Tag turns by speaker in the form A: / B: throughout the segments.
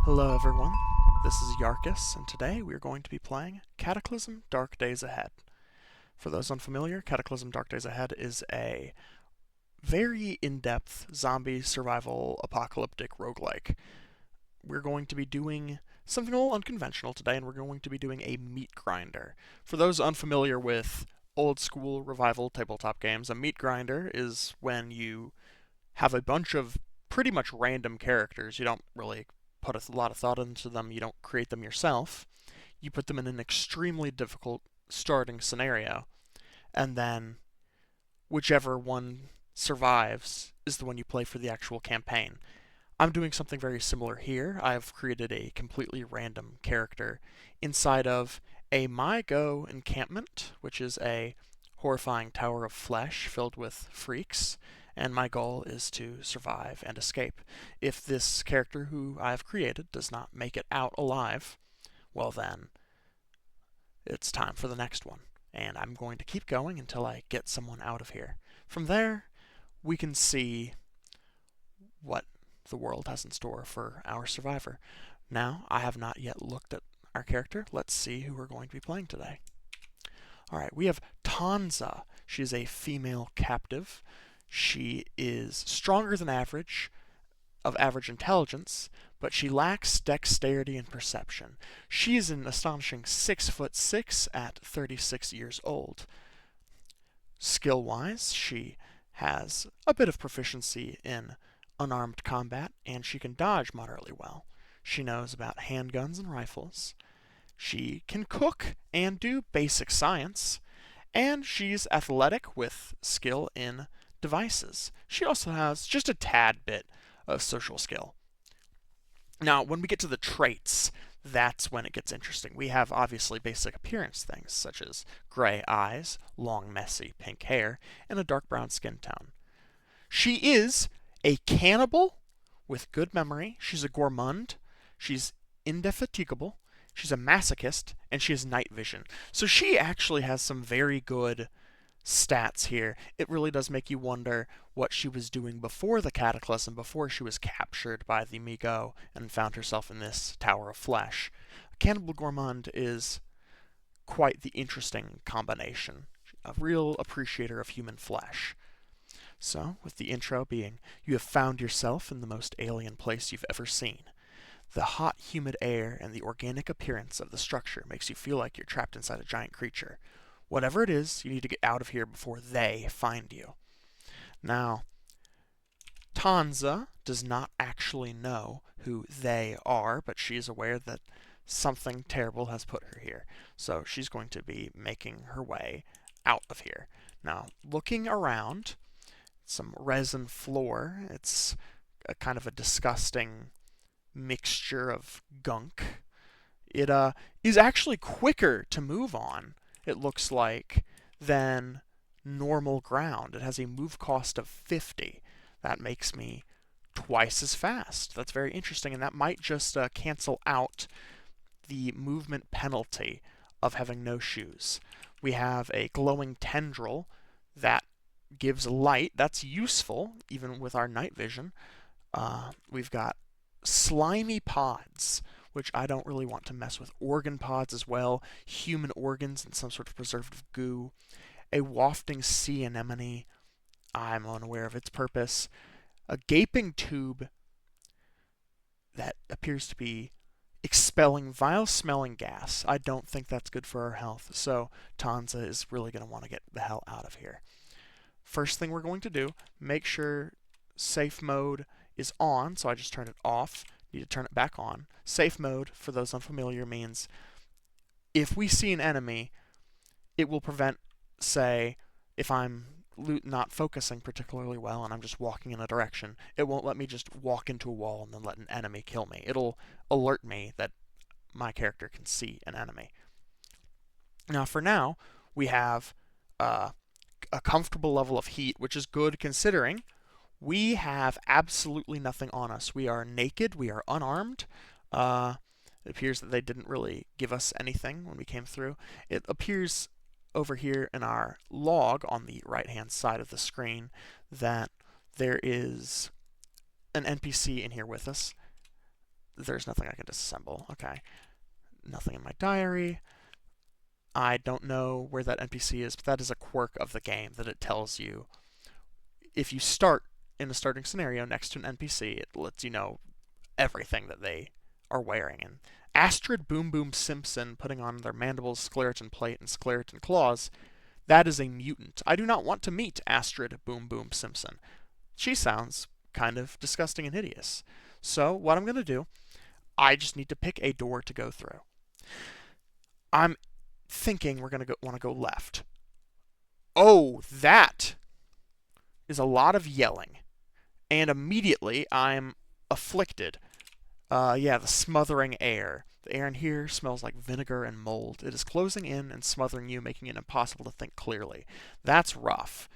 A: Hello everyone, this is Yarkus, and today we are going to be playing Cataclysm Dark Days Ahead. For those unfamiliar, Cataclysm Dark Days Ahead is a very in-depth zombie survival apocalyptic roguelike. We're going to be doing something a little unconventional today, and we're going to be doing a meat grinder. For those unfamiliar with old school revival tabletop games, a meat grinder is when you have a bunch of pretty much random characters. You don't really put a lot of thought into them, you don't create them yourself. You put them in an extremely difficult starting scenario, and then whichever one survives is the one you play for the actual campaign. I'm doing something very similar here. I've created a completely random character inside of a My Go encampment, which is a horrifying tower of flesh filled with freaks, and my goal is to survive and escape. If this character who I've created does not make it out alive, well then, it's time for the next one. And I'm going to keep going until I get someone out of here. From there, we can see what the world has in store for our survivor. Now, I have not yet looked at our character. Let's see who we're going to be playing today. Alright, we have Tanza. She is a female captive. She is stronger than average, of average intelligence, but she lacks dexterity and perception. She is an astonishing 6'6" at 36 years old. Skill-wise, she has a bit of proficiency in unarmed combat, and she can dodge moderately well. She knows about handguns and rifles. She can cook and do basic science, and she's athletic with skill in devices. She also has just a tad bit of social skill. Now, when we get to the traits, that's when it gets interesting. We have obviously basic appearance things, such as gray eyes, long, messy pink hair, and a dark brown skin tone. She is a cannibal with good memory. She's a gourmand. She's indefatigable. She's a masochist, and she has night vision. So she actually has some very good stats here. It really does make you wonder what she was doing before the Cataclysm, before she was captured by the Migo and found herself in this Tower of Flesh. Cannibal Gourmand is quite the interesting combination. A real appreciator of human flesh. So, with the intro being, you have found yourself in the most alien place you've ever seen. The hot, humid air and the organic appearance of the structure makes you feel like you're trapped inside a giant creature. Whatever it is, you need to get out of here before they find you. Now, Tanza does not actually know who they are, but she is aware that something terrible has put her here. So she's going to be making her way out of here. Now, looking around, some resin floor. It's a kind of a disgusting mixture of gunk. It is actually quicker to move on, it looks like, than normal ground. It has a move cost of 50. That makes me twice as fast. That's very interesting, and that might just cancel out the movement penalty of having no shoes. We have a glowing tendril that gives light. That's useful, even with our night vision. We've got slimy pods, which I don't really want to mess with. Organ pods as well, human organs and some sort of preservative goo. A wafting sea anemone, I'm unaware of its purpose. A gaping tube that appears to be expelling vile-smelling gas. I don't think that's good for our health, so Tanza is really going to want to get the hell out of here. First thing we're going to do, make sure safe mode is on, so I just turned it off. Need to turn it back on. Safe mode, for those unfamiliar, means if we see an enemy, it will prevent, say, if I'm not focusing particularly well and I'm just walking in a direction, it won't let me just walk into a wall and then let an enemy kill me. It'll alert me that my character can see an enemy. Now, for now, we have a comfortable level of heat, which is good considering we have absolutely nothing on us. We are naked. We are unarmed. It appears that they didn't really give us anything when we came through. It appears over here in our log on the right-hand side of the screen that there is an NPC in here with us. There's nothing I can disassemble. Okay. Nothing in my diary. I don't know where that NPC is, but that is a quirk of the game that it tells you if you start in the starting scenario next to an NPC, it lets you know everything that they are wearing. And Astrid Boom Boom Simpson putting on their mandibles, skeleton plate, and skeleton claws, that is a mutant. I do not want to meet Astrid Boom Boom Simpson. She sounds kind of disgusting and hideous. So what I'm going to do, I just need to pick a door to go through. I'm thinking we're going to want to go left. Oh, that is a lot of yelling. And immediately I'm afflicted. Yeah, the smothering air. The air in here smells like vinegar and mold. It is closing in and smothering you, making it impossible to think clearly. That's rough.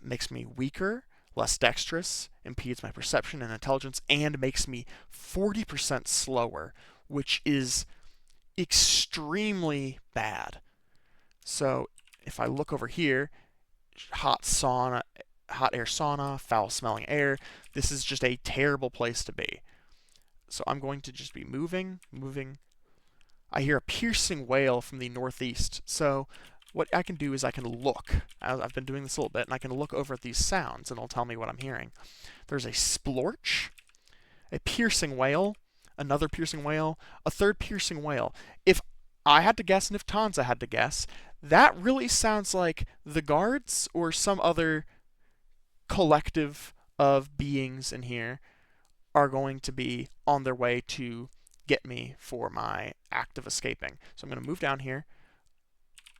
A: Makes me weaker, less dexterous, impedes my perception and intelligence, and makes me 40% slower, which is extremely bad. So if I look over here, hot air sauna, foul smelling air, this is just a terrible place to be. So I'm going to just be moving. I hear a piercing wail from the northeast. So what I can do is I can look. I've been doing this a little bit, and I can look over at these sounds, and it'll tell me what I'm hearing. There's a splorch, a piercing wail, another piercing wail, a third piercing wail. If I had to guess, and if Tanza had to guess, that really sounds like the guards or some other collective of beings in here are going to be on their way to get me for my act of escaping. So I'm going to move down here.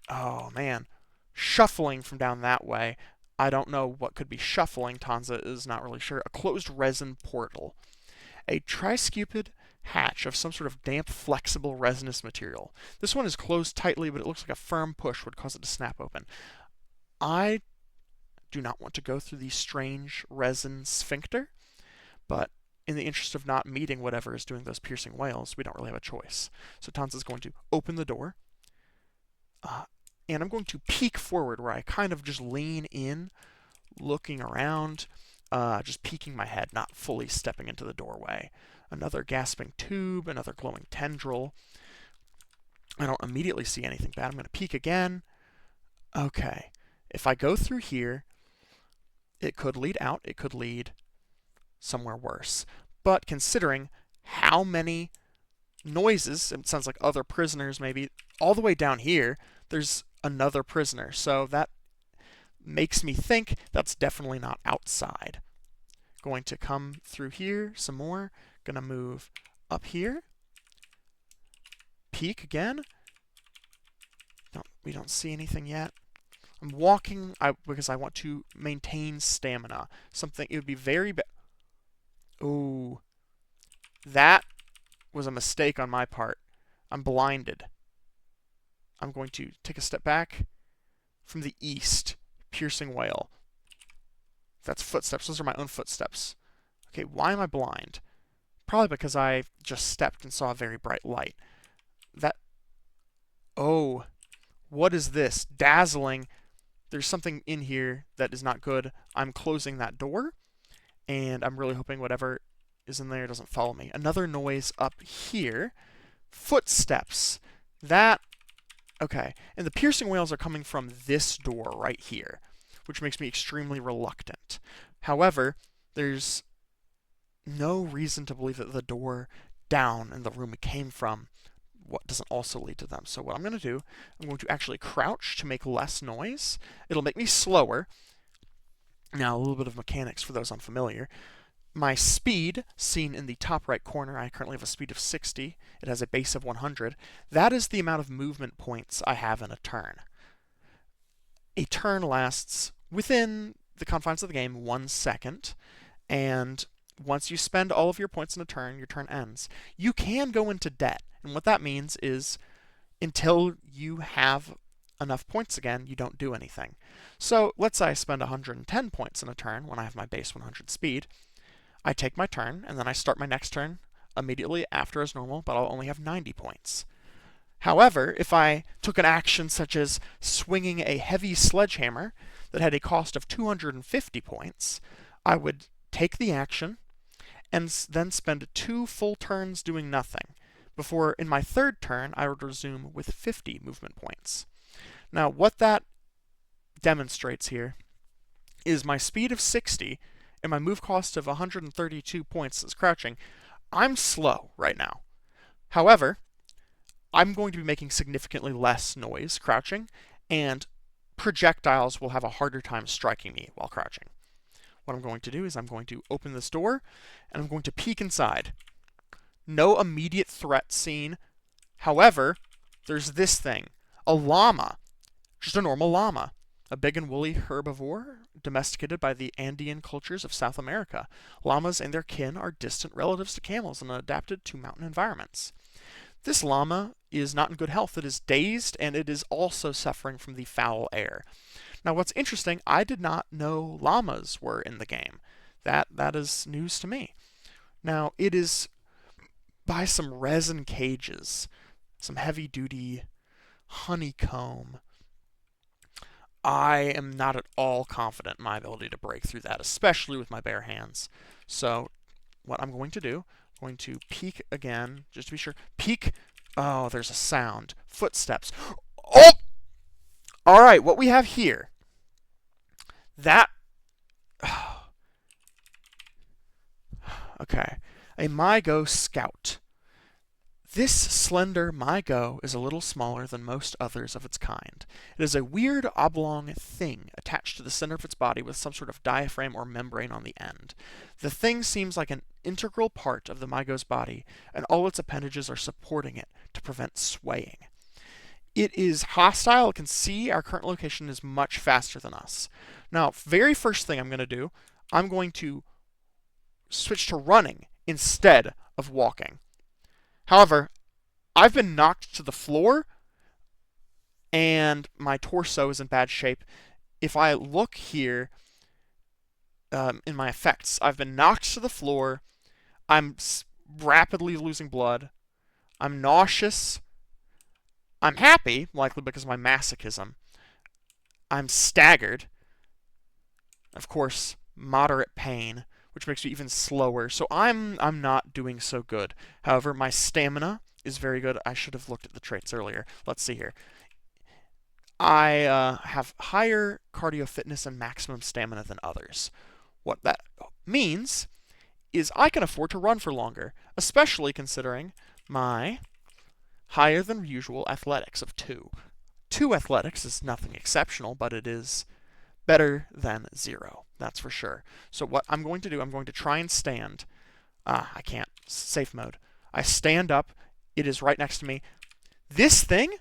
A: Oh, man. Shuffling from down that way. I don't know what could be shuffling. Tanza is not really sure. A closed resin portal. A triscupid hatch of some sort of damp, flexible, resinous material. This one is closed tightly, but it looks like a firm push would cause it to snap open. I do not want to go through the strange resin sphincter, but in the interest of not meeting whatever is doing those piercing wails, we don't really have a choice. So Tanza's going to open the door, and I'm going to peek forward where I kind of just lean in, looking around, just peeking my head, not fully stepping into the doorway. Another gasping tube, another glowing tendril. I don't immediately see anything bad. I'm going to peek again. Okay. If I go through here, it could lead out. It could lead somewhere worse. But considering how many noises, it sounds like other prisoners maybe, all the way down here, there's another prisoner. So that makes me think that's definitely not outside. Going to come through here some more. Gonna move up here. Peek again. We don't see anything yet. I'm walking because I want to maintain stamina. Something, it would be very bad. Ooh. That was a mistake on my part. I'm blinded. I'm going to take a step back. From the east, piercing wail. That's footsteps. Those are my own footsteps. Okay, why am I blind? Probably because I just stepped and saw a very bright light. Oh, what is this? Dazzling. There's something in here that is not good. I'm closing that door, and I'm really hoping whatever is in there doesn't follow me. Another noise up here. Footsteps. Okay. And the piercing wails are coming from this door right here, which makes me extremely reluctant. However, there's no reason to believe that the door down in the room it came from doesn't also lead to them. So what I'm going to do, I'm going to actually crouch to make less noise. It'll make me slower. Now, a little bit of mechanics for those unfamiliar. My speed, seen in the top right corner, I currently have a speed of 60. It has a base of 100. That is the amount of movement points I have in a turn. A turn lasts, within the confines of the game, 1 second, and once you spend all of your points in a turn, your turn ends. You can go into debt, and what that means is until you have enough points again, you don't do anything. So let's say I spend 110 points in a turn when I have my base 100 speed. I take my turn, and then I start my next turn immediately after as normal, but I'll only have 90 points. However, if I took an action such as swinging a heavy sledgehammer that had a cost of 250 points, I would take the action, and then spend 2 full turns doing nothing, before in my third turn I would resume with 50 movement points. Now, what that demonstrates here is my speed of 60 and my move cost of 132 points as crouching. I'm slow right now. However, I'm going to be making significantly less noise crouching, and projectiles will have a harder time striking me while crouching. What I'm going to do is I'm going to open this door, and I'm going to peek inside. No immediate threat seen. However, there's this thing, a llama. Just a normal llama. A big and woolly herbivore domesticated by the Andean cultures of South America. Llamas and their kin are distant relatives to camels and adapted to mountain environments. This llama is not in good health. It is dazed, and it is also suffering from the foul air. Now, what's interesting, I did not know llamas were in the game. That is news to me. Now, it is by some resin cages, some heavy-duty honeycomb. I am not at all confident in my ability to break through that, especially with my bare hands. So, what I'm going to do, I'm going to peek again, just to be sure. Peek. Oh, there's a sound. Footsteps. Oh! Alright, what we have here. That. Okay. A MyGo Scout. This slender MyGo is a little smaller than most others of its kind. It is a weird oblong thing attached to the center of its body with some sort of diaphragm or membrane on the end. The thing seems like an integral part of the MyGo's body, and all its appendages are supporting it to prevent swaying. It is hostile. It can see our current location is much faster than us. Now, very first thing I'm going to do, I'm going to switch to running instead of walking. However, I've been knocked to the floor, and my torso is in bad shape. If I look here in my effects, I've been knocked to the floor. I'm rapidly losing blood. I'm nauseous. I'm happy, likely because of my masochism. I'm staggered. Of course, moderate pain, which makes me even slower. So I'm not doing so good. However, my stamina is very good. I should have looked at the traits earlier. Let's see here. I have higher cardio fitness and maximum stamina than others. What that means is I can afford to run for longer, especially considering my higher than usual athletics of 2. 2 athletics is nothing exceptional, but it is better than 0. That's for sure. So what I'm going to do, I'm going to try and stand. I can't. Safe mode. I stand up. It is right next to me. This thing,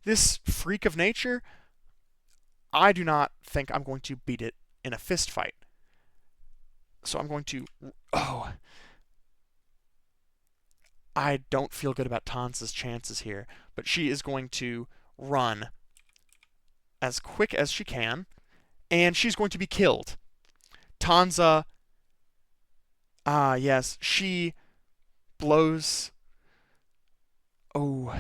A: this freak of nature, I do not think I'm going to beat it in a fist fight. So I'm going to... Oh. I don't feel good about Tanza's chances here, but she is going to run as quick as she can, and she's going to be killed. Tanza, yes, she blows. Oh,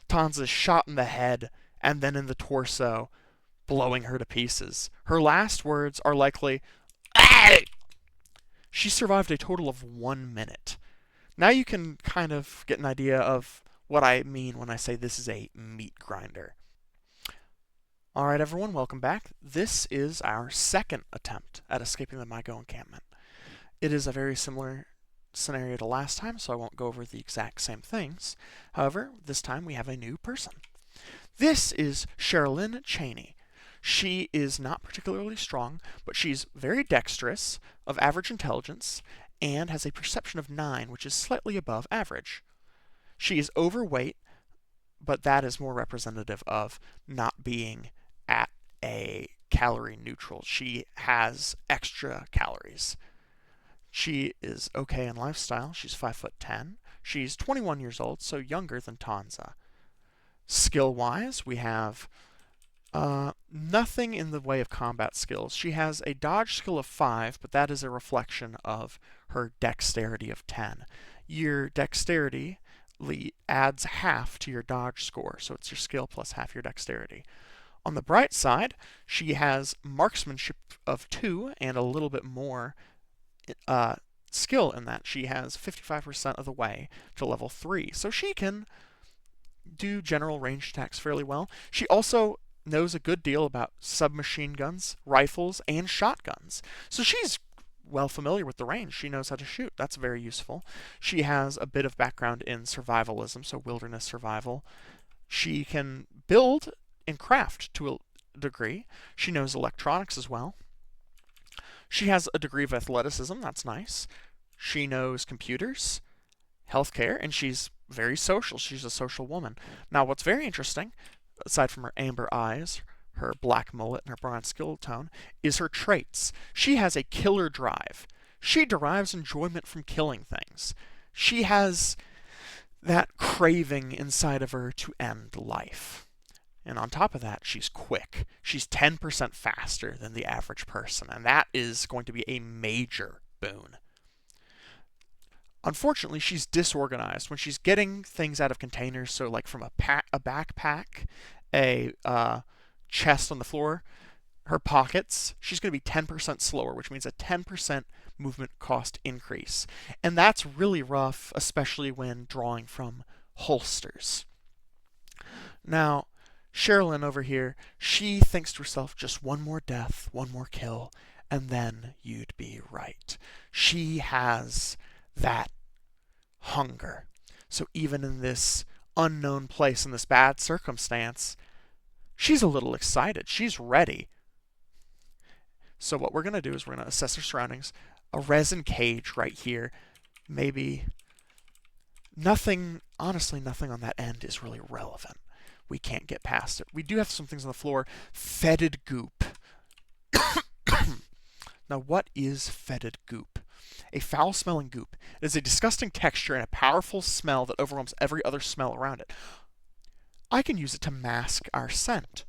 A: Tanza's shot in the head and then in the torso, blowing her to pieces. Her last words are likely, "Ah!" She survived a total of 1 minute. Now you can kind of get an idea of what I mean when I say this is a meat grinder. Alright everyone, welcome back. This is our second attempt at escaping the MyGo encampment. It is a very similar scenario to last time, so I won't go over the exact same things. However, this time we have a new person. This is Sherilyn Cheney. She is not particularly strong, but she's very dexterous, of average intelligence, and has a perception of 9, which is slightly above average. She is overweight, but that is more representative of not being at a calorie neutral. She has extra calories. She is okay in lifestyle. She's 5'10". She's 21 years old, so younger than Tanza. Skill-wise, we have nothing in the way of combat skills. She has a dodge skill of 5, but that is a reflection of her dexterity of 10. Your dexterity adds half to your dodge score, so it's your skill plus half your dexterity. On the bright side, she has marksmanship of 2 and a little bit more skill in that she has 55% of the way to level 3. So she can do general ranged attacks fairly well. She also knows a good deal about submachine guns, rifles, and shotguns. So she's well familiar with the range. She knows how to shoot. That's very useful. She has a bit of background in survivalism, so wilderness survival. She can build and craft to a degree. She knows electronics as well. She has a degree of athleticism. That's nice. She knows computers, healthcare, and she's very social. She's a social woman. Now, what's very interesting, aside from her amber eyes, her black mullet, and her bronze skill tone, is her traits. She has a killer drive. She derives enjoyment from killing things. She has that craving inside of her to end life. And on top of that, she's quick. She's 10% faster than the average person, and that is going to be a major boon. Unfortunately, she's disorganized. When she's getting things out of containers, so like from a backpack, a chest on the floor, her pockets, she's going to be 10% slower, which means a 10% movement cost increase. And that's really rough, especially when drawing from holsters. Now, Sherilyn over here, she thinks to herself, just one more death, one more kill, and then you'd be right. She has that hunger. So even in this unknown place, in this bad circumstance, she's a little excited. She's ready. So what we're going to do is we're going to assess her surroundings. A resin cage right here. Maybe nothing, honestly, nothing on that end is really relevant. We can't get past it. We do have some things on the floor. Fetid goop. Now, what is fetid goop? A foul-smelling goop. It is a disgusting texture and a powerful smell that overwhelms every other smell around it. I can use it to mask our scent.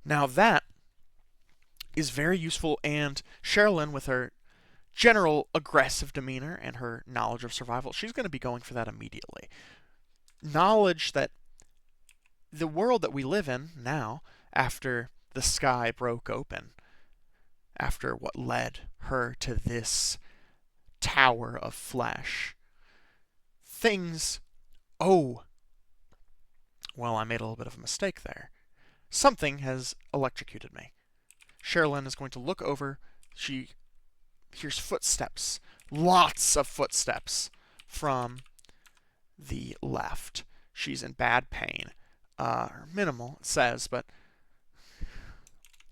A: Now that is very useful, and Sherilyn, with her general aggressive demeanor and her knowledge of survival, she's going to be going for that immediately. Knowledge that the world that we live in now, after the sky broke open, after what led her to this tower of flesh, things, oh, well, I made a little bit of a mistake there. Something has electrocuted me. Sherilyn is going to look over. She hears footsteps, lots of footsteps from the left. She's in bad pain. Minimal, it says, but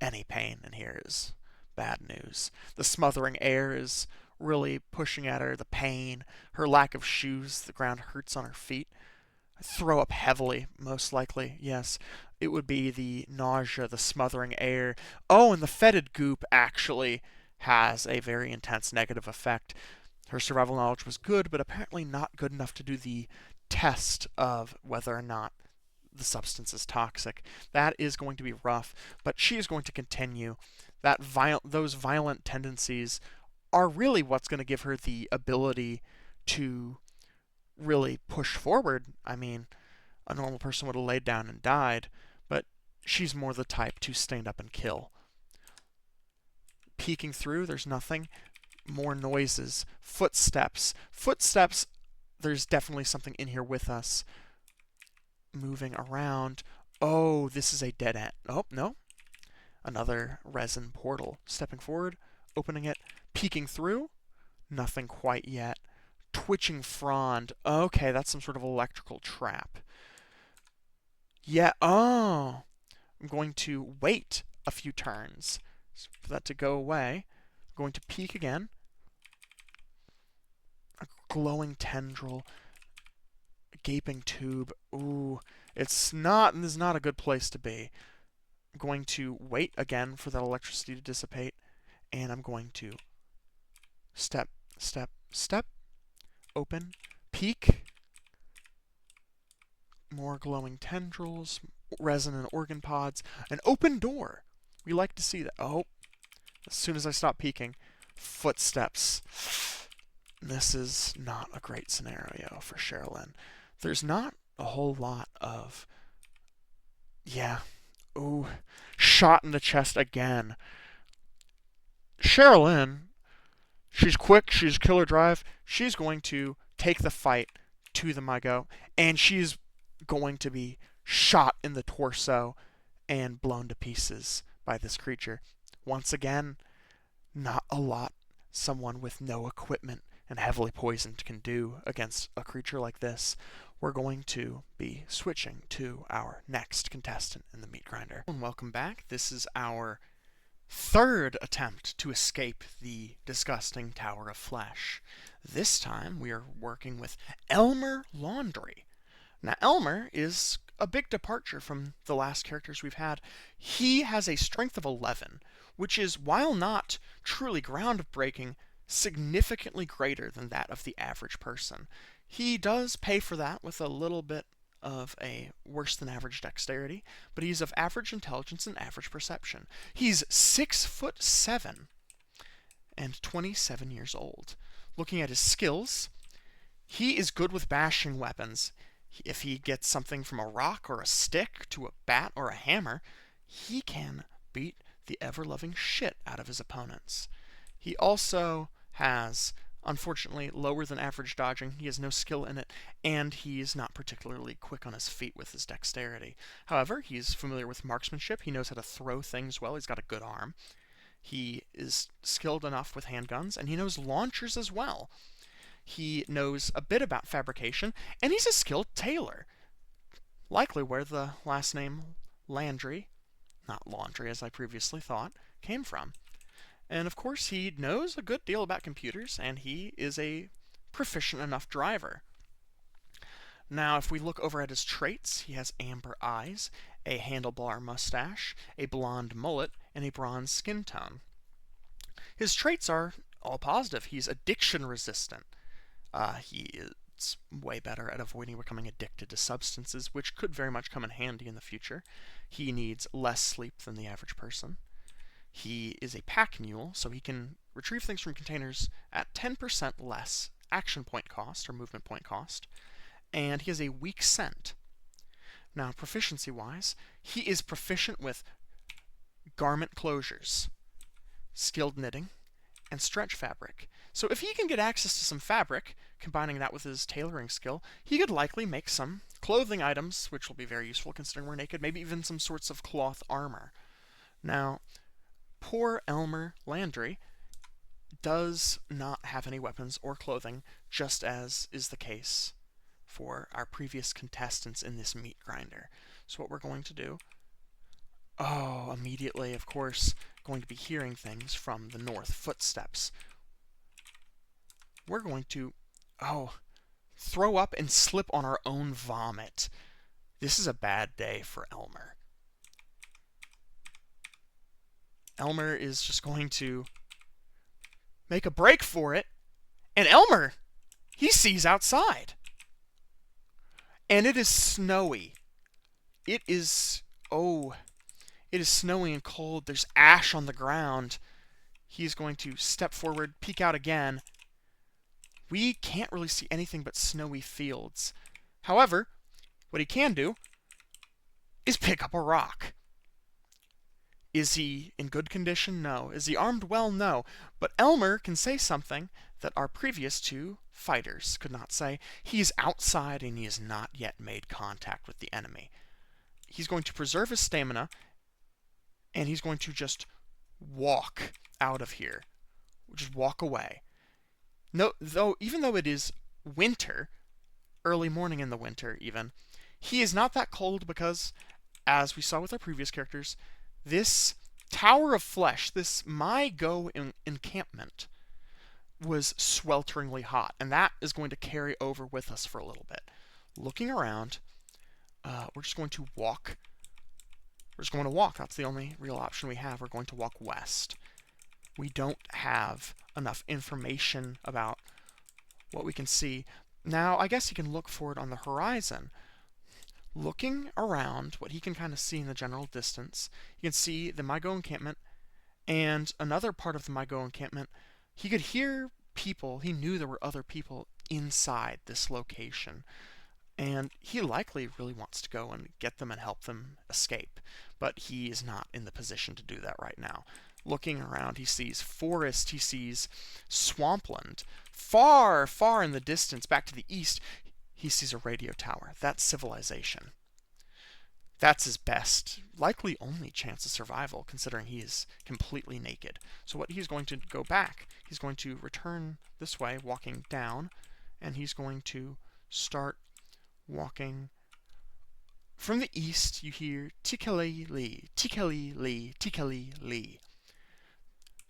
A: any pain in here is bad news. The smothering air is really pushing at her, the pain, her lack of shoes, the ground hurts on her feet. Throw up heavily, most likely, yes. It would be the nausea, the smothering air. Oh, and the fetid goop actually has a very intense negative effect. Her survival knowledge was good, but apparently not good enough to do the test of whether or not the substance is toxic. That is going to be rough, but she is going to continue. Those violent tendencies are really what's going to give her the ability to really push forward. I mean, a normal person would have laid down and died, but she's more the type to stand up and kill. Peeking through, there's nothing. More noises. Footsteps. Footsteps, there's definitely something in here with us. Moving around. Oh, this is a dead end. Oh, no. Another resin portal. Stepping forward, opening it, peeking through. Nothing quite yet. Twitching frond. Okay, that's some sort of electrical trap. Yeah, oh. I'm going to wait a few turns for that to go away. I'm going to peek again. A glowing tendril. A gaping tube. Ooh, this is not a good place to be. I'm going to wait again for that electricity to dissipate, and I'm going to step, step, step. Open, peek, more glowing tendrils, resin and organ pods, an open door. We like to see that. Oh, as soon as I stop peeking, footsteps. This is not a great scenario for Sherilyn. There's not a whole lot of, yeah, ooh, shot in the chest again. Sherilyn She's quick, she's killer drive. She's going to take the fight to the Mygo, and she's going to be shot in the torso and blown to pieces by this creature. Once again, not a lot someone with no equipment and heavily poisoned can do against a creature like this. We're going to be switching to our next contestant in the meat grinder. And welcome back. This is our third attempt to escape the disgusting Tower of Flesh. This time we are working with Elmer Laundry. Now, Elmer is a big departure from the last characters we've had. He has a strength of 11, which is, while not truly groundbreaking, significantly greater than that of the average person. He does pay for that with a little bit of a worse than average dexterity, but he's of average intelligence and average perception. He's 6'7" and 27 years old. Looking at his skills, he is good with bashing weapons. If he gets something from a rock or a stick to a bat or a hammer, he can beat the ever-loving shit out of his opponents. He also has, unfortunately, lower than average dodging. He has no skill in it, and he's not particularly quick on his feet with his dexterity. However, he's familiar with marksmanship. He knows how to throw things well. He's got a good arm. He is skilled enough with handguns, and he knows launchers as well. He knows a bit about fabrication, and he's a skilled tailor. Likely where the last name Landry, not Laundry as I previously thought, came from. And of course he knows a good deal about computers, and he is a proficient enough driver. Now if we look over at his traits, he has amber eyes, a handlebar mustache, a blonde mullet, and a bronze skin tone. His traits are all positive. He's addiction resistant. He is way better at avoiding becoming addicted to substances, which could very much come in handy in the future. He needs less sleep than the average person. He is a pack mule, so he can retrieve things from containers at 10% less action point cost or movement point cost. And he has a weak scent. Now, proficiency-wise, he is proficient with garment closures, skilled knitting, and stretch fabric. So if he can get access to some fabric, combining that with his tailoring skill, he could likely make some clothing items, which will be very useful considering we're naked, maybe even some sorts of cloth armor. Now, poor Elmer Landry does not have any weapons or clothing, just as is the case for our previous contestants in this meat grinder. So what we're going to do, immediately, of course, going to be hearing things from the north, footsteps. We're going to, throw up and slip on our own vomit. This is a bad day for Elmer. Elmer is just going to make a break for it, and Elmer, he sees outside. And it is snowy. It is snowy and cold. There's ash on the ground. He's going to step forward, peek out again. We can't really see anything but snowy fields. However, what he can do is pick up a rock. Is he in good condition? No. Is he armed well? No. But Elmer can say something that our previous two fighters could not say. He is outside and he has not yet made contact with the enemy. He's going to preserve his stamina, and he's going to just walk out of here. Just walk away. No, even though it is winter, early morning in the winter even, he is not that cold because, as we saw with our previous characters, this Tower of Flesh, this Mygo encampment, was swelteringly hot, and that is going to carry over with us for a little bit. Looking around, we're just going to walk. We're just going to walk. That's the only real option we have. We're going to walk west. We don't have enough information about what we can see. Now, I guess he can look for it on the horizon. Looking around, what he can kind of see in the general distance, you can see the Mygo encampment and another part of the Mygo encampment. He could hear people. He knew there were other people inside this location. And he likely really wants to go and get them and help them escape. But he is not in the position to do that right now. Looking around, he sees forest, he sees swampland. Far, far in the distance, back to the east, he sees a radio tower. That's civilization. That's his best, likely only chance of survival, considering he is completely naked. So what he's going to go back, he's going to return this way, walking down, and he's going to start walking. From the east, you hear tikali li, tikali li, tikali li.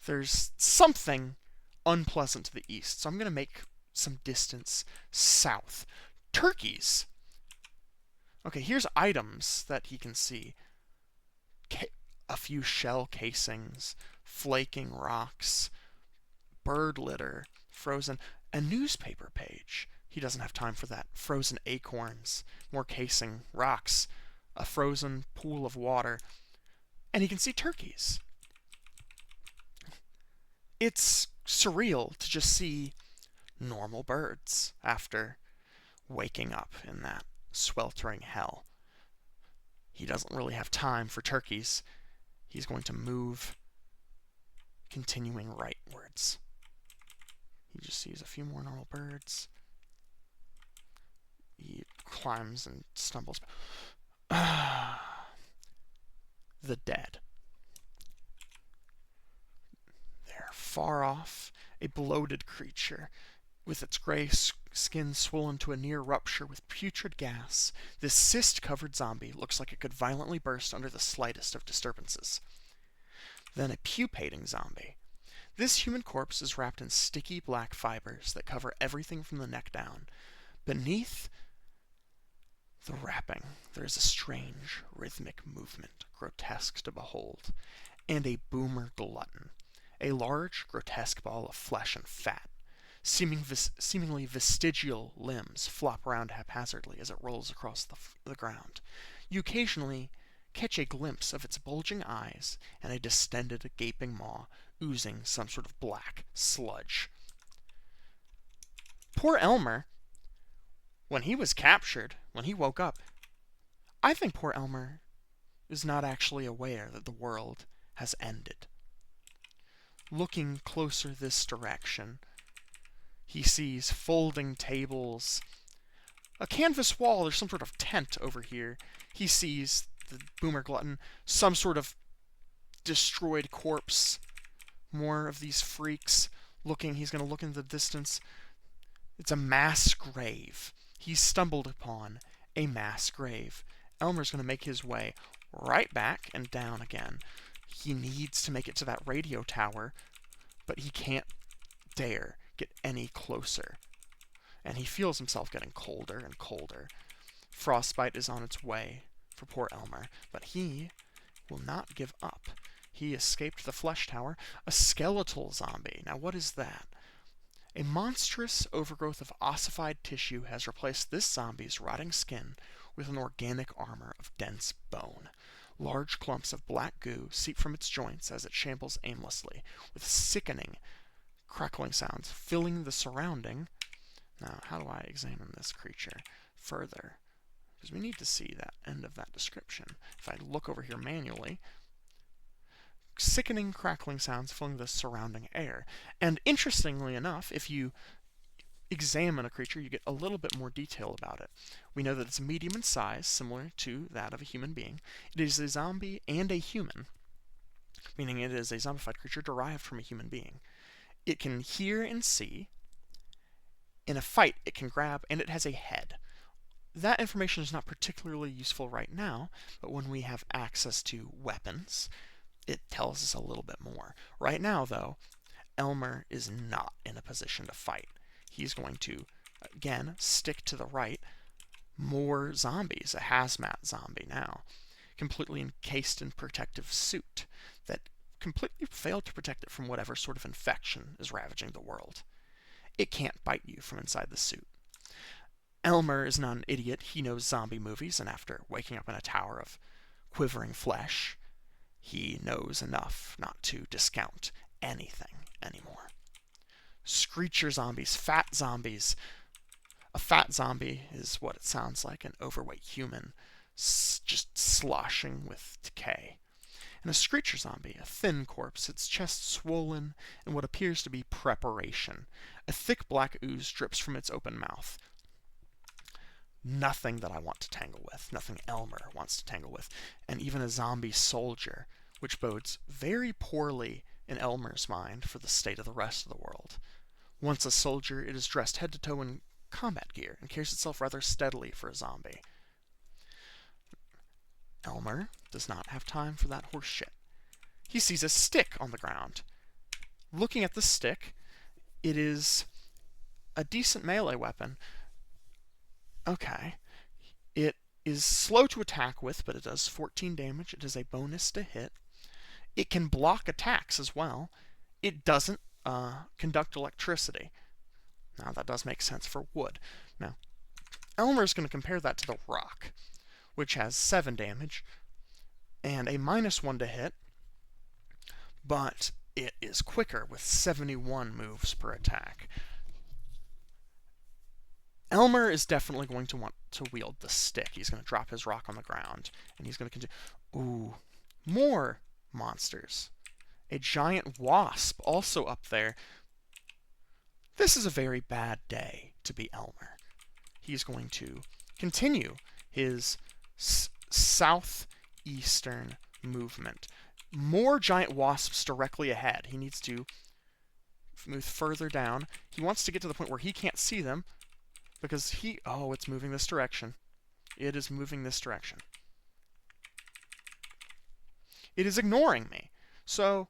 A: There's something unpleasant to the east, so I'm going to make some distance south. Turkeys! Okay, here's items that he can see. A few shell casings, flaking rocks, bird litter, frozen, a newspaper page. He doesn't have time for that. Frozen acorns, more casing, rocks, a frozen pool of water, and he can see turkeys. It's surreal to just see normal birds after waking up in that sweltering hell. He doesn't really have time for turkeys. He's going to move, continuing rightwards. He just sees a few more normal birds. He climbs and stumbles. The dead. They're far off, a bloated creature, with its gray skin swollen to a near rupture with putrid gas. This cyst-covered zombie looks like it could violently burst under the slightest of disturbances. Then a pupating zombie. This human corpse is wrapped in sticky black fibers that cover everything from the neck down. Beneath the wrapping, there is a strange, rhythmic movement, grotesque to behold, and a boomer glutton, a large, grotesque ball of flesh and fat. Seemingly vestigial limbs flop around haphazardly as it rolls across the ground. You occasionally catch a glimpse of its bulging eyes and a distended, gaping maw oozing some sort of black sludge. Poor Elmer, when he was captured, when he woke up, I think poor Elmer is not actually aware that the world has ended. Looking closer this direction, he sees folding tables, a canvas wall, there's some sort of tent over here. He sees the boomer glutton, some sort of destroyed corpse, more of these freaks looking. He's going to look in the distance. It's a mass grave. He's stumbled upon a mass grave. Elmer's going to make his way right back and down again. He needs to make it to that radio tower, but he can't dare get any closer. And he feels himself getting colder and colder. Frostbite is on its way for poor Elmer, but he will not give up. He escaped the flesh tower, a skeletal zombie. Now what is that? A monstrous overgrowth of ossified tissue has replaced this zombie's rotting skin with an organic armor of dense bone. Large clumps of black goo seep from its joints as it shambles aimlessly, with sickening, crackling sounds filling the surrounding. Now, how do I examine this creature further? Because we need to see that end of that description. If I look over here manually, sickening, crackling sounds filling the surrounding air. And interestingly enough, if you examine a creature, you get a little bit more detail about it. We know that it's medium in size, similar to that of a human being. It is a zombie and a human, meaning it is a zombified creature derived from a human being. It can hear and see. In a fight, it can grab, and it has a head. That information is not particularly useful right now, but when we have access to weapons, it tells us a little bit more. Right now, though, Elmer is not in a position to fight. He's going to, again, stick to the right. More zombies, a hazmat zombie now, completely encased in protective suit that completely failed to protect it from whatever sort of infection is ravaging the world. It can't bite you from inside the suit. Elmer is not an idiot. He knows zombie movies, and after waking up in a tower of quivering flesh, he knows enough not to discount anything anymore. Screecher zombies, fat zombies. A fat zombie is what it sounds like, an overweight human just sloshing with decay. and a Screecher zombie, a thin corpse, its chest swollen in what appears to be preparation. A thick black ooze drips from its open mouth. Nothing that I want to tangle with, nothing Elmer wants to tangle with, and even a zombie soldier, which bodes very poorly in Elmer's mind for the state of the rest of the world. Once a soldier, it is dressed head to toe in combat gear and carries itself rather steadily for a zombie. Elmer does not have time for that horse shit. He sees a stick on the ground. Looking at the stick, it is a decent melee weapon. Okay. It is slow to attack with, but it does 14 damage. It is a bonus to hit. It can block attacks as well. It doesn't conduct electricity. Now, that does make sense for wood. Now, Elmer's going to compare that to the rock, which has 7 damage and a -1 to hit, but it is quicker with 71 moves per attack. Elmer is definitely going to want to wield the stick. He's going to drop his rock on the ground, and he's going to continue. Ooh, more monsters. A giant wasp also up there. This is a very bad day to be Elmer. He's going to continue his southeastern movement. More giant wasps directly ahead. He needs to move further down. He wants to get to the point where he can't see them, because oh, it's moving this direction. It is moving this direction. It is ignoring me. So,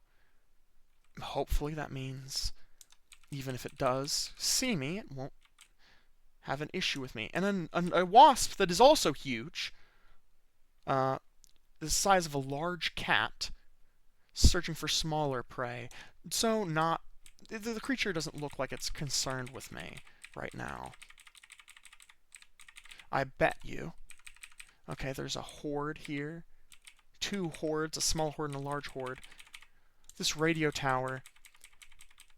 A: hopefully that means, even if it does see me, it won't have an issue with me. And then a wasp that is also huge, the size of a large cat, searching for smaller prey. So the creature doesn't look like it's concerned with me right now. I bet you. Okay, there's a horde here. 2 hordes, a small horde and a large horde. This radio tower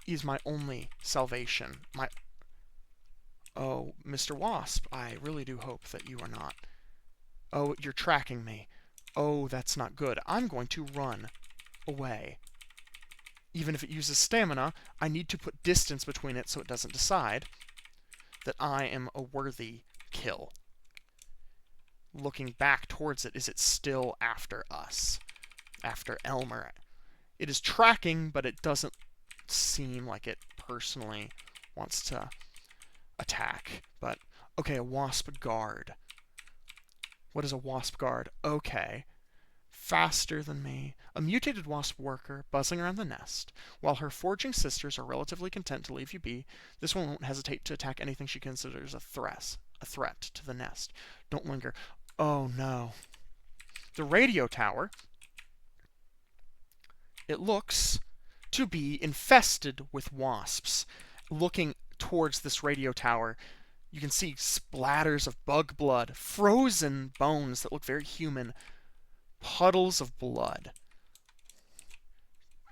A: is my only salvation. Oh, Mr. Wasp, I really do hope that you are not. Oh, you're tracking me. Oh, that's not good. I'm going to run away. Even if it uses stamina, I need to put distance between it so it doesn't decide that I am a worthy kill. Looking back towards it, is it still after us? After Elmer? It is tracking, but it doesn't seem like it personally wants to attack. But, okay, a wasp guard. What is a wasp guard? Okay. Faster than me. A mutated wasp worker buzzing around the nest. While her foraging sisters are relatively content to leave you be, this one won't hesitate to attack anything she considers a threat to the nest. Don't linger. Oh no. The radio tower, it looks to be infested with wasps. Looking towards this radio tower, you can see splatters of bug blood, frozen bones that look very human, puddles of blood.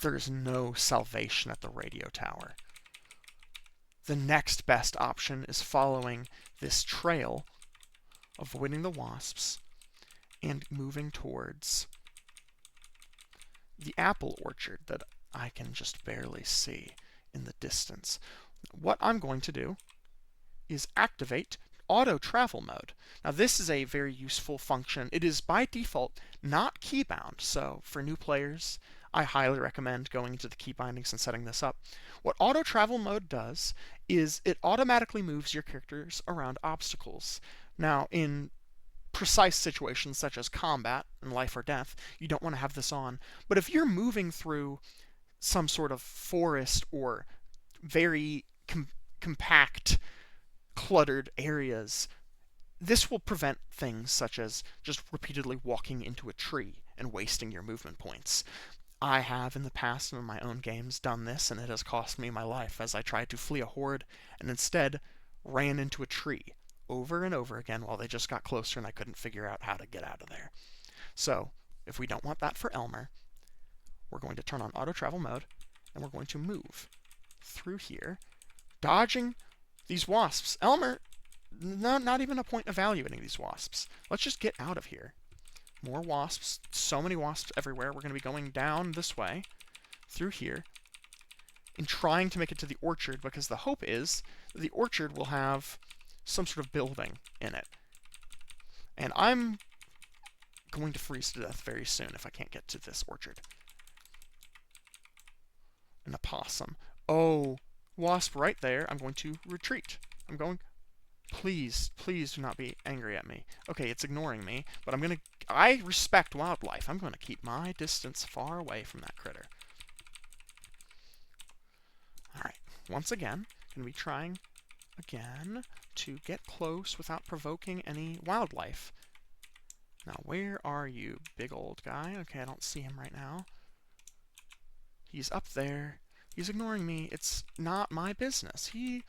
A: There's no salvation at the radio tower. The next best option is following this trail, avoiding the wasps, and moving towards the apple orchard that I can just barely see in the distance. What I'm going to do is activate auto travel mode. Now this is a very useful function. It is by default not keybound, so for new players I highly recommend going into the key bindings and setting this up. What auto travel mode does is it automatically moves your characters around obstacles. Now in precise situations such as combat and life or death, you don't want to have this on. But if you're moving through some sort of forest or very compact, cluttered areas, this will prevent things such as just repeatedly walking into a tree and wasting your movement points. I have in the past in my own games done this, and it has cost me my life as I tried to flee a horde and instead ran into a tree over and over again while they just got closer and I couldn't figure out how to get out of there. So, if we don't want that for Elmer, we're going to turn on auto travel mode and we're going to move through here, dodging these wasps. Elmer, not even a point evaluating these wasps. Let's just get out of here. More wasps. So many wasps everywhere. We're going to be going down this way, through here, and trying to make it to the orchard, because the hope is that the orchard will have some sort of building in it. And I'm going to freeze to death very soon if I can't get to this orchard. An opossum. Oh, wasp right there. I'm going to retreat. I'm going... Please, please do not be angry at me. Okay, it's ignoring me, but I'm going to... I respect wildlife. I'm going to keep my distance far away from that critter. Alright, once again, going to be trying again to get close without provoking any wildlife. Now, where are you, big old guy? Okay, I don't see him right now. He's up there. He's ignoring me. It's not my business. He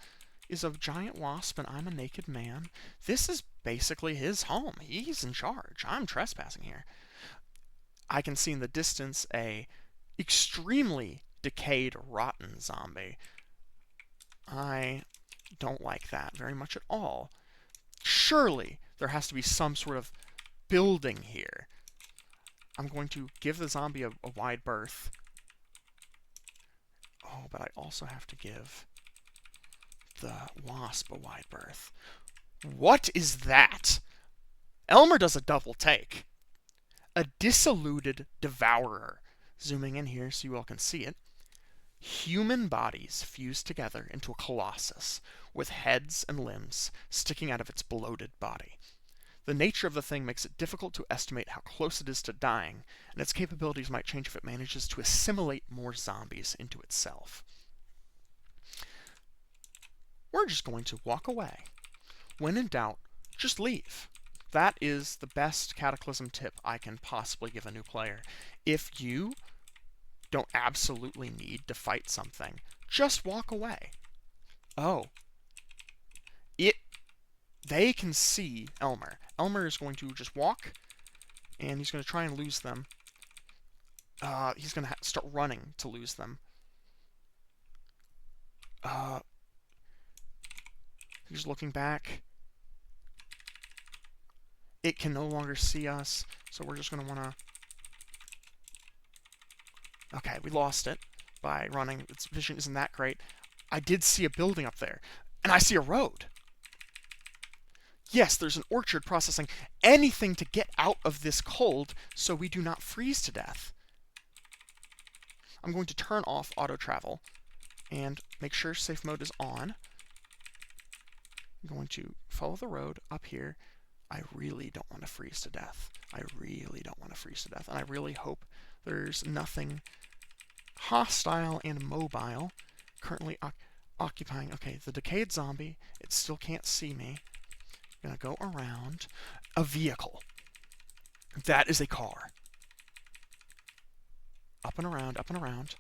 A: is a giant wasp and I'm a naked man. This is basically his home. He's in charge. I'm trespassing here. I can see in the distance a extremely decayed, rotten zombie. I don't like that very much at all. Surely there has to be some sort of building here. I'm going to give the zombie a wide berth. Oh, but I also have to give the wasp a wide berth. What is that? Elmer does a double take. A dissolute devourer. Zooming in here so you all can see it. Human bodies fused together into a colossus, with heads and limbs sticking out of its bloated body. The nature of the thing makes it difficult to estimate how close it is to dying, and its capabilities might change if it manages to assimilate more zombies into itself. We're just going to walk away. When in doubt, just leave. That is the best Cataclysm tip I can possibly give a new player. If you don't absolutely need to fight something, just walk away. Oh. They can see Elmer. Elmer is going to just walk, and he's going to try and lose them. He's going to start running to lose them. He's looking back. It can no longer see us, so we're just going to want to... Okay, we lost it by running. Its vision isn't that great. I did see a building up there, and I see a road. Yes, there's an orchard processing anything to get out of this cold so we do not freeze to death. I'm going to turn off auto travel and make sure safe mode is on. I'm going to follow the road up here. I really don't want to freeze to death. I really don't want to freeze to death. And I really hope there's nothing hostile and mobile currently occupying. Okay, the decayed zombie, it still can't see me. I'm going to go around a vehicle. That is a car. Up and around, up and around.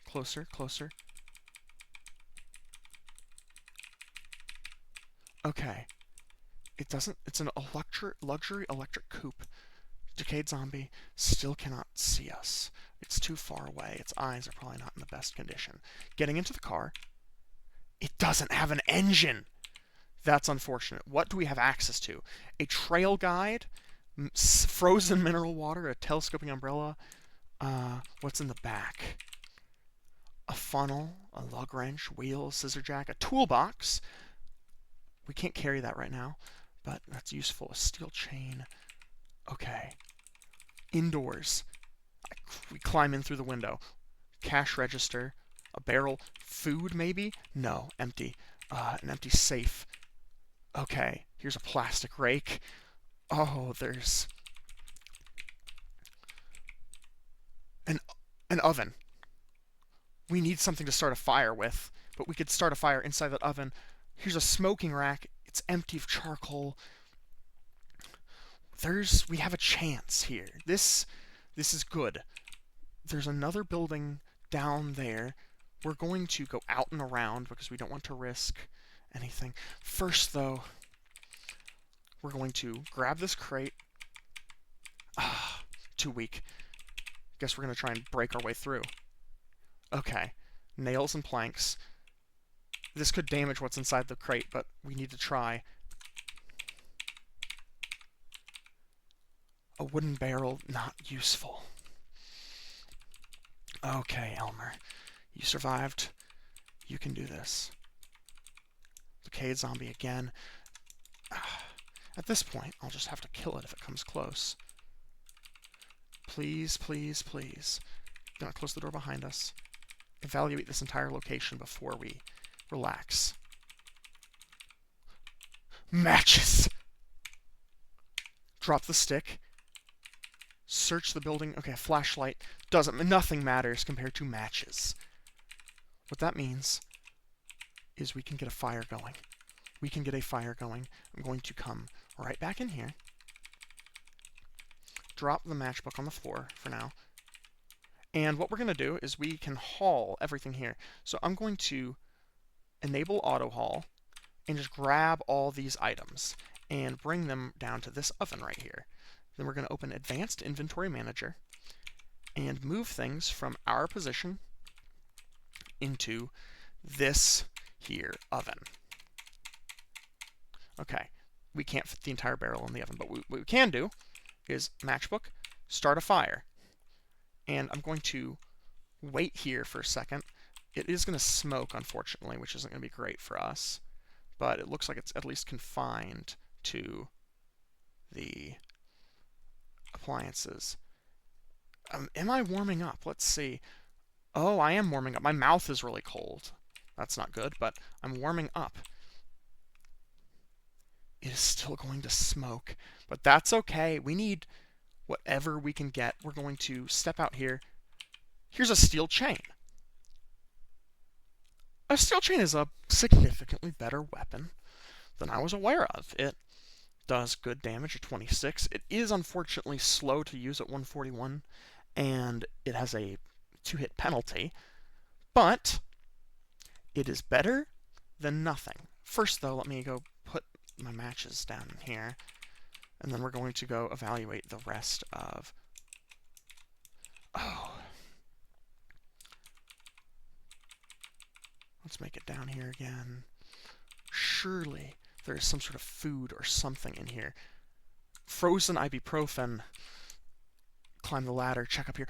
A: Closer, closer. Okay. It doesn't... It's an luxury electric coupe. Decayed zombie still cannot see us. It's too far away. Its eyes are probably not in the best condition. Getting into the car. It doesn't have an engine! That's unfortunate. What do we have access to? A trail guide, frozen mineral water, a telescoping umbrella. What's in the back? A funnel, a lug wrench, wheels, scissor jack, a toolbox. We can't carry that right now, but that's useful. A steel chain. Okay. Indoors. We climb in through the window. Cash register. A barrel. Food, maybe? No, empty. An empty safe. Okay, here's a plastic rake. Oh, there's an oven. We need something to start a fire with, but we could start a fire inside that oven. Here's a smoking rack. It's empty of charcoal. We have a chance here. This is good. There's another building down there. We're going to go out and around because we don't want to risk anything. First, though, we're going to grab this crate. Too weak. Guess we're going to try and break our way through. Okay. Nails and planks. This could damage what's inside the crate, but we need to try. A wooden barrel, not useful. Okay, Elmer. You survived. You can do this. Decayed zombie again. At this point, I'll just have to kill it if it comes close. Please, please, please. Do not close the door behind us. Evaluate this entire location before we relax. Matches! Drop the stick. Search the building. Okay, a flashlight. Nothing matters compared to matches. What that means is we can get a fire going. We can get a fire going. I'm going to come right back in here. Drop the matchbook on the floor for now. And what we're going to do is we can haul everything here. So I'm going to enable auto haul and just grab all these items and bring them down to this oven right here. Then we're going to open Advanced Inventory Manager and move things from our position into this here oven. Okay, we can't fit the entire barrel in the oven, but what we can do is matchbook, start a fire. And I'm going to wait here for a second. It is going to smoke, unfortunately, which isn't going to be great for us. But it looks like it's at least confined to the appliances. Am I warming up? Let's see. Oh, I am warming up. My mouth is really cold. That's not good, but I'm warming up. It is still going to smoke, but that's okay. We need whatever we can get. We're going to step out here. Here's a steel chain. A steel chain is a significantly better weapon than I was aware of. It does good damage at 26. It is unfortunately slow to use at 141, and it has a 2-hit penalty, but it is better than nothing. First, though, let me go put my matches down here, and then we're going to go evaluate the rest of... Oh. Let's make it down here again. Surely there is some sort of food or something in here. Frozen ibuprofen. Climb the ladder, check up here.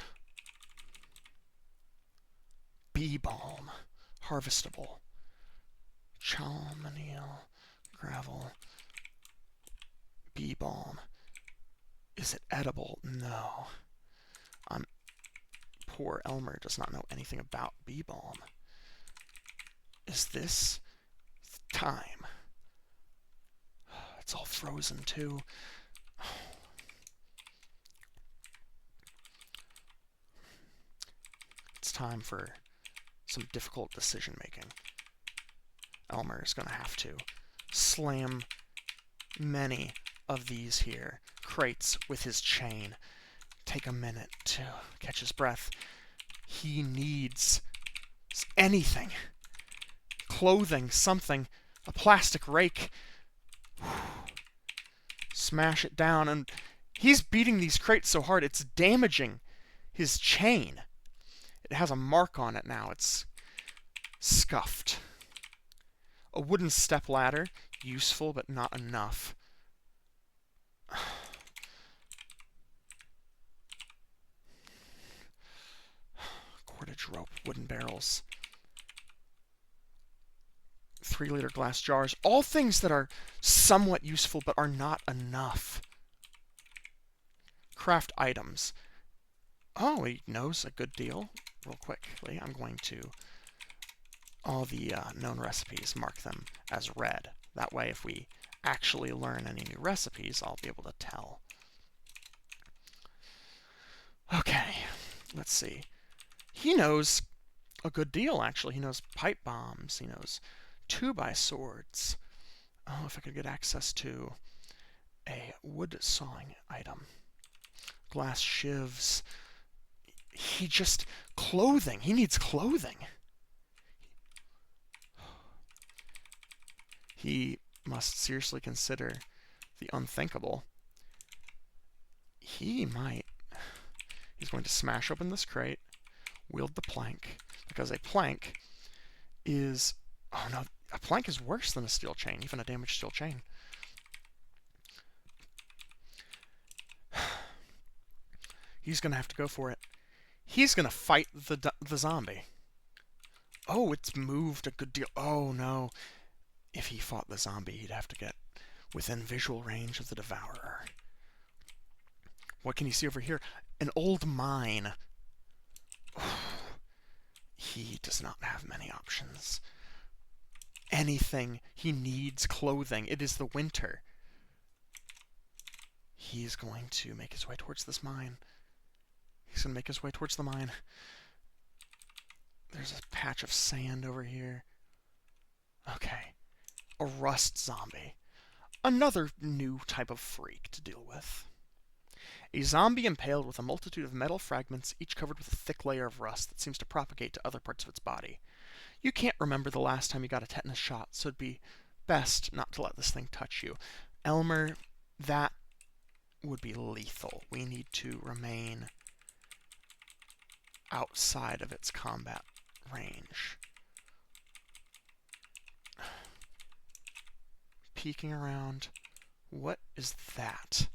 A: Bee balm. Harvestable. Chalmonil. Gravel. Bee balm. Is it edible? No. Poor Elmer does not know anything about bee balm. Is this time? It's all frozen too. It's time for some difficult decision making. Elmer is going to have to slam many of these here crates with his chain. Take a minute to catch his breath. He needs anything. Clothing, something. A plastic rake. Smash it down, and he's beating these crates so hard it's damaging his chain. It has a mark on it now. It's scuffed. A wooden step ladder. Useful, but not enough. Cordage rope, wooden barrels. 3-liter glass jars. All things that are somewhat useful, but are not enough. Craft items. Oh, he knows a good deal. Real quickly, I'm going to all the known recipes, mark them as red. That way, if we actually learn any new recipes, I'll be able to tell. Okay, let's see. He knows a good deal, actually. He knows pipe bombs. He knows 2x-swords. Oh, if I could get access to a wood sawing item. Glass shivs. He just... Clothing. He needs clothing. He must seriously consider the unthinkable. He's going to smash open this crate, wield the plank, because a plank is... Oh no, a plank is worse than a steel chain, even a damaged steel chain. He's going to have to go for it. He's going to fight the zombie. Oh, it's moved a good deal. Oh, no. If he fought the zombie, he'd have to get within visual range of the Devourer. What can you see over here? An old mine. He does not have many options. Anything. He needs clothing. It is the winter. He's going to make his way towards this mine. He's going to make his way towards the mine. There's a patch of sand over here. Okay. A rust zombie. Another new type of freak to deal with. A zombie impaled with a multitude of metal fragments, each covered with a thick layer of rust that seems to propagate to other parts of its body. You can't remember the last time you got a tetanus shot, so it'd be best not to let this thing touch you. Elmer, that would be lethal. We need to remain outside of its combat range. Peeking around. What is that?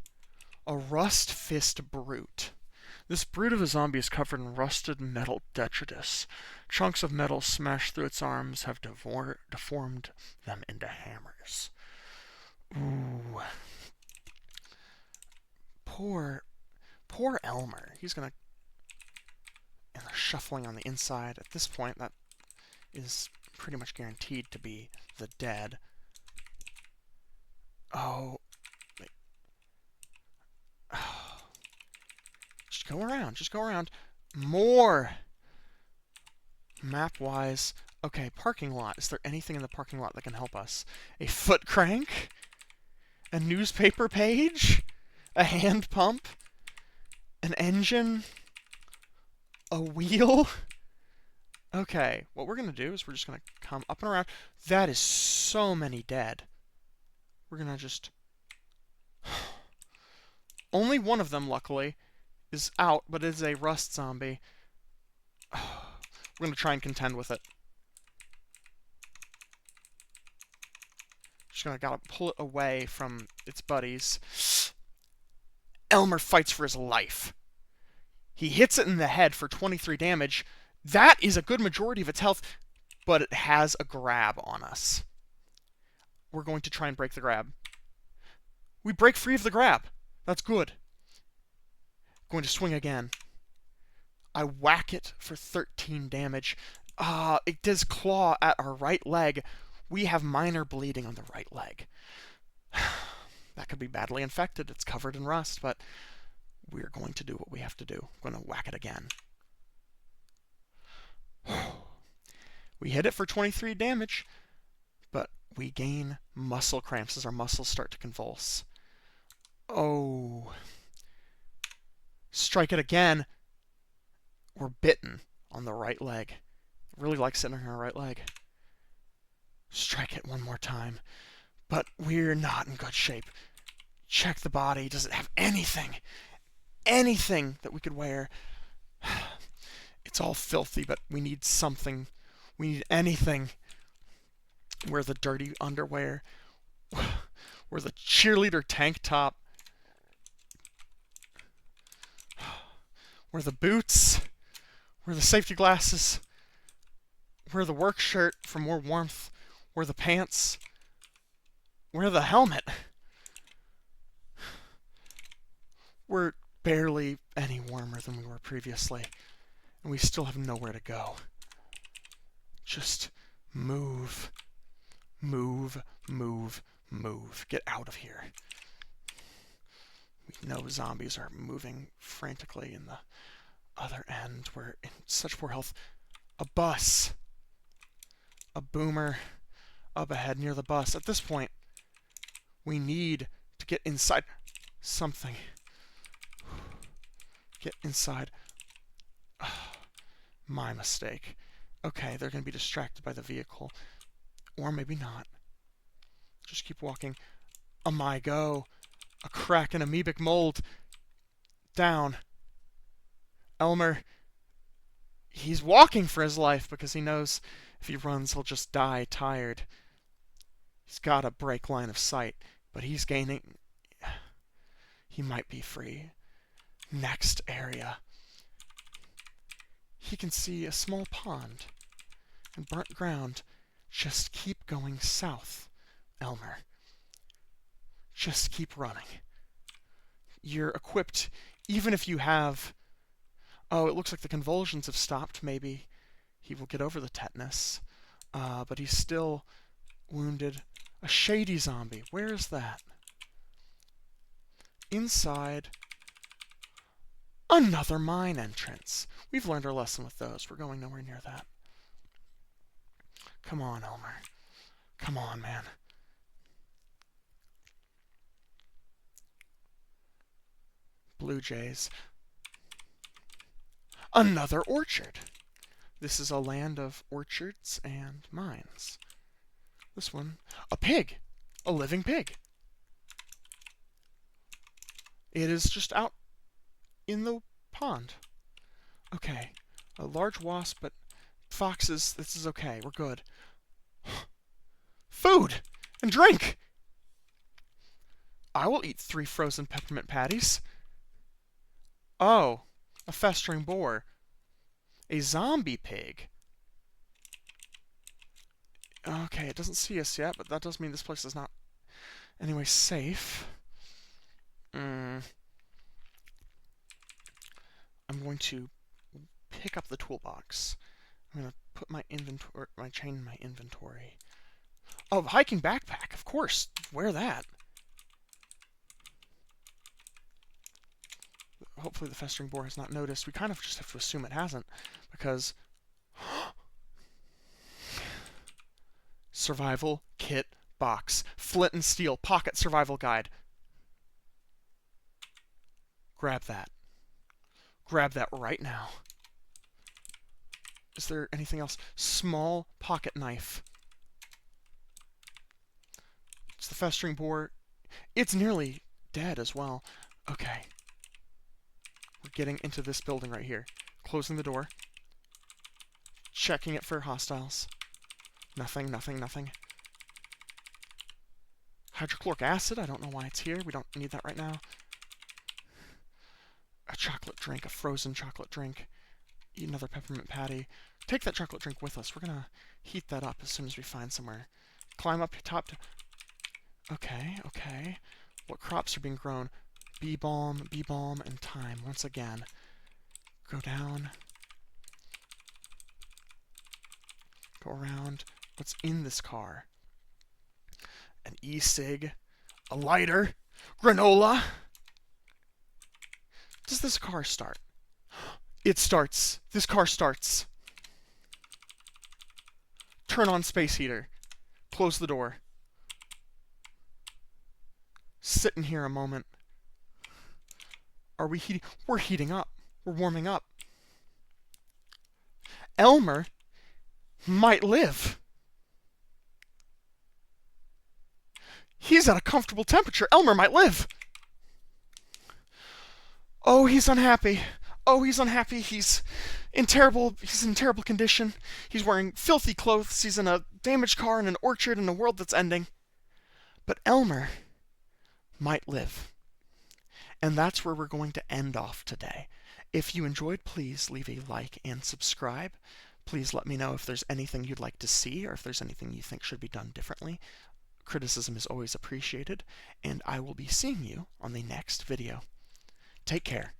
A: A rust fist brute. This brute of a zombie is covered in rusted metal detritus. Chunks of metal smashed through its arms have deformed them into hammers. Ooh. Poor Elmer. He's gonna... And the shuffling on the inside. At this point, that is pretty much guaranteed to be the dead. Oh. Wait. Oh. Just go around. Just go around. More! Map-wise. Okay, parking lot. Is there anything in the parking lot that can help us? A foot crank? A newspaper page? A hand pump? An engine? A wheel? Okay, what we're going to do is we're just going to come up and around. That is so many dead. We're going to just... Only one of them, luckily, is out, but it is a rust zombie. We're going to try and contend with it. Just going to gotta pull it away from its buddies. Elmer fights for his life. He hits it in the head for 23 damage. That is a good majority of its health, but it has a grab on us. We're going to try and break the grab. We break free of the grab. That's good. Going to swing again. I whack it for 13 damage. It does claw at our right leg. We have minor bleeding on the right leg. That could be badly infected. It's covered in rust, but we're going to do what we have to do. I'm going to whack it again. We hit it for 23 damage, but we gain muscle cramps as our muscles start to convulse. Oh. Strike it again. We're bitten on the right leg. I really like sitting on our right leg. Strike it one more time. But we're not in good shape. Check the body. Does it have anything? Anything that we could wear? It's all filthy, but we need something. We need anything. Wear the dirty underwear. Wear the cheerleader tank top. Wear the boots. Wear the safety glasses. Wear the work shirt for more warmth. Wear the pants. Wear the helmet. We're barely any warmer than we were previously, and we still have nowhere to go. Just move. Move, move, move. Get out of here. We know zombies are moving frantically in the other end. We're in such poor health. A bus. A boomer up ahead near the bus. At this point, we need to get inside something. Get inside. My mistake. Okay, they're going to be distracted by the vehicle. Or maybe not. Just keep walking. A my go. A crack in amoebic mold. Down. Elmer. He's walking for his life because he knows if he runs, he'll just die tired. He's got a break line of sight, but he's gaining... He might be free. Next area. He can see a small pond and burnt ground. Just keep going south, Elmer. Just keep running. You're equipped, even if you have... Oh, it looks like the convulsions have stopped. Maybe he will get over the tetanus. But he's still wounded. A shady zombie. Where is that? Inside. Another mine entrance. We've learned our lesson with those. We're going nowhere near that. Come on, Elmer. Come on, man. Blue jays. Another orchard. This is a land of orchards and mines. This one, a pig. A living pig. It is just out in the pond. Okay. A large wasp, but foxes, this is okay. We're good. Food and drink. I will eat 3 frozen peppermint patties. Oh, a festering boar. A zombie pig. Okay, it doesn't see us yet, but that does mean this place is not, anyway, safe. I'm going to pick up the toolbox. I'm going to put my chain in my inventory. Oh, hiking backpack, of course. Wear that. Hopefully the festering boar has not noticed. We kind of just have to assume it hasn't, because... Survival kit box. Flint and steel pocket survival guide. Grab that. Grab that right now. Is there anything else? Small pocket knife. It's the festering boar. It's nearly dead as well. Okay. We're getting into this building right here. Closing the door. Checking it for hostiles. Nothing, nothing, nothing. Hydrochloric acid. I don't know why it's here. We don't need that right now. A chocolate drink. A frozen chocolate drink. Eat another peppermint patty. Take that chocolate drink with us. We're going to heat that up as soon as we find somewhere. Climb up top to... Okay, okay. What crops are being grown? Bee balm, and thyme. Once again. Go down. Go around. What's in this car? An e-cig. A lighter. Granola. Does this car start? It starts. This car starts. Turn on space heater. Close the door. Sit in here a moment. Are we heating? We're heating up. We're warming up. Elmer might live. He's at a comfortable temperature. Elmer might live. Oh, he's unhappy. Oh, he's unhappy. He's in terrible condition. He's wearing filthy clothes. He's in a damaged car in an orchard in a world that's ending. But Elmer might live. And that's where we're going to end off today. If you enjoyed, please leave a like and subscribe. Please let me know if there's anything you'd like to see or if there's anything you think should be done differently. Criticism is always appreciated, and I will be seeing you on the next video. Take care.